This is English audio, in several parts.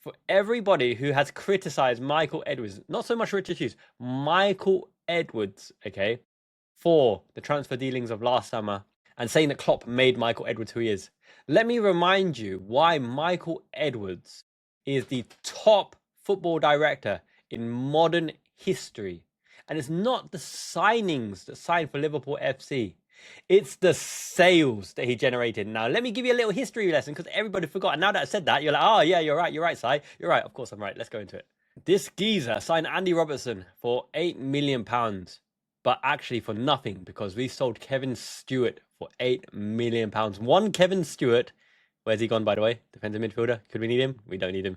For everybody who has criticized Michael Edwards, not so much Richard Hughes, Michael Edwards, okay, for the transfer dealings of last summer and saying that Klopp made Michael Edwards who he is. Let me remind you why Michael Edwards is the top football director in modern history. And it's not the signings that signed for Liverpool FC. It's the sales that he generated. Now, let me give you a little history lesson because everybody forgot. And now that I said that, you're like, oh, yeah, you're right, Si. You're right. Of course, I'm right. Let's go into it. This geezer signed Andy Robertson for £8 million, but actually for nothing because we sold Kevin Stewart for £8 million. One Kevin Stewart. Where's he gone, by the way? Defensive midfielder. Could we need him? We don't need him.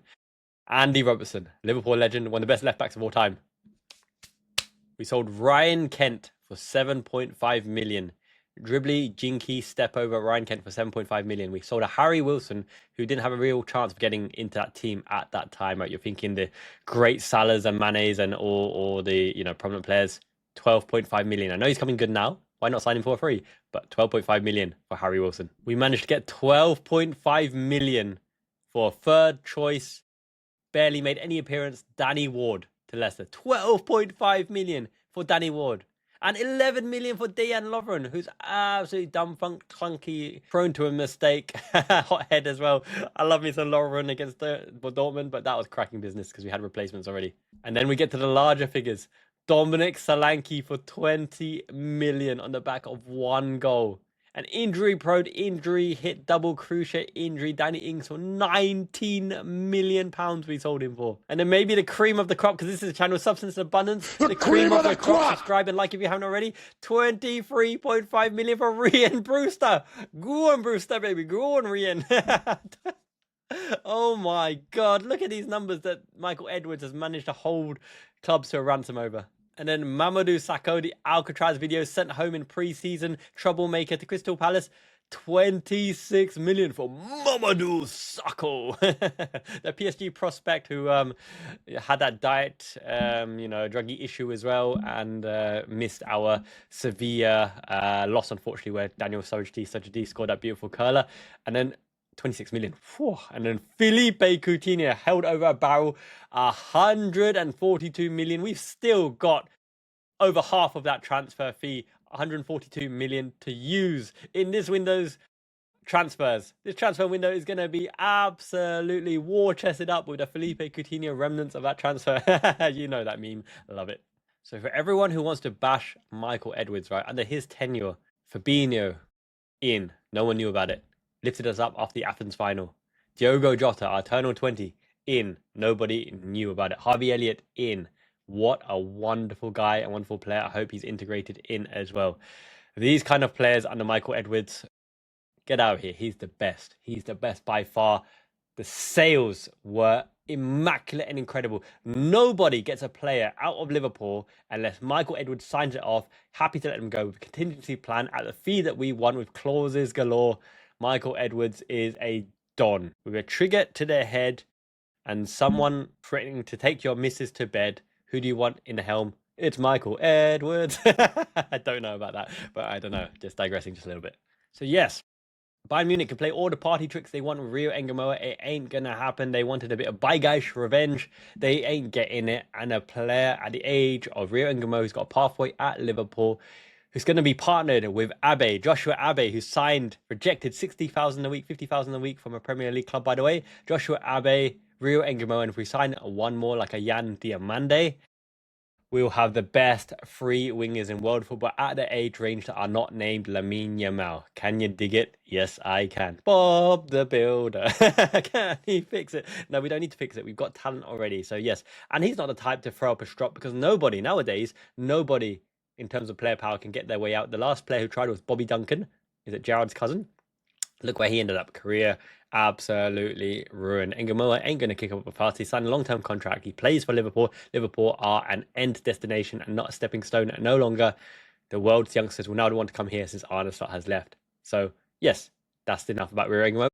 Andy Robertson, Liverpool legend, one of the best left backs of all time. We sold Ryan Kent for 7.5 million. Dribbly, jinky, step over Ryan Kent for 7.5 million. We sold a Harry Wilson who didn't have a real chance of getting into that team at that time. Right? You're thinking the great Salahs and Manes and or the prominent players. 12.5 million. I know he's coming good now. Why not sign him for free? But 12.5 million for Harry Wilson. We managed to get 12.5 million for third choice, barely made any appearance, Danny Ward to Leicester. 12.5 million for Danny Ward. And 11 million for Dejan Lovren, who's absolutely dumb, clunky, prone to a mistake, hot head as well. I love me some Lovren against Dortmund, but that was cracking business because we had replacements already. And then we get to the larger figures. Dominic Solanke for 20 million on the back of one goal. An injury-prone, injury-hit, double cruciate injury. Danny Ings for £19 million we sold him for. And then maybe the cream of the crop, because this is a channel Substance Abundance. The cream of the crop. Subscribe and like if you haven't already. 23.5 million for Ryan Brewster. Go on, Brewster, baby. Go on, Ryan. Oh my God. Look at these numbers that Michael Edwards has managed to hold clubs to a ransom over. And then Mamadou Sakho, the Alcatraz video, sent home in pre-season troublemaker to Crystal Palace. 26 million for Mamadou Sakho. The PSG prospect who had that diet, druggy issue as well and missed our Sevilla loss, unfortunately, where Daniel Sturridge scored that beautiful curler. And then 26 million. Whew. And then Felipe Coutinho held over a barrel, 142 million. We've still got over half of that transfer fee, 142 million to use in this window's transfers. This transfer window is going to be absolutely war-chested up with the Felipe Coutinho remnants of that transfer. You know that meme. Love it. So for everyone who wants to bash Michael Edwards, right, under his tenure, Fabinho in, no one knew about it. Lifted us up after the Athens final. Diogo Jota, our eternal 20, in. Nobody knew about it. Harvey Elliott, in. What a wonderful guy and wonderful player. I hope he's integrated in as well. These kind of players under Michael Edwards, get out of here. He's the best. He's the best by far. The sales were immaculate and incredible. Nobody gets a player out of Liverpool unless Michael Edwards signs it off. Happy to let him go with a contingency plan at the fee that we won with clauses galore. Michael Edwards is a don. With a trigger to their head and someone threatening to take your missus to bed. Who do you want in the helm? It's Michael Edwards. I don't know about that, but I don't know. Just digressing just a little bit. So yes, Bayern Munich can play all the party tricks they want with Rio Engamoa. It ain't going to happen. They wanted a bit of Bygeish revenge. They ain't getting it. And a player at the age of Rio Engamoa who's got a pathway at Liverpool, who's going to be partnered with Abe, Joshua Abe, who signed, rejected 60,000 a week, 50,000 a week from a Premier League club, by the way. Joshua Abe, Rio Engamoa, and if we sign one more like a Yan Diamande, we'll have the best three wingers in world football at the age range that are not named Lamine Yamal. Can you dig it? Yes, I can. Bob the Builder. Can he fix it? No, we don't need to fix it. We've got talent already. So yes, and he's not the type to throw up a strop because nobody in terms of player power can get their way out. The last player who tried was Bobby Duncan. Is it Gerrard's cousin? Look where he ended up. Career absolutely ruined. Engamoa ain't going to kick up a fuss. He signed a long-term contract. He plays for Liverpool. Liverpool are an end destination and not a stepping stone. No longer the world's youngsters will now want to come here since Arne Slot has left. So yes, that's enough about Rio Engamoa.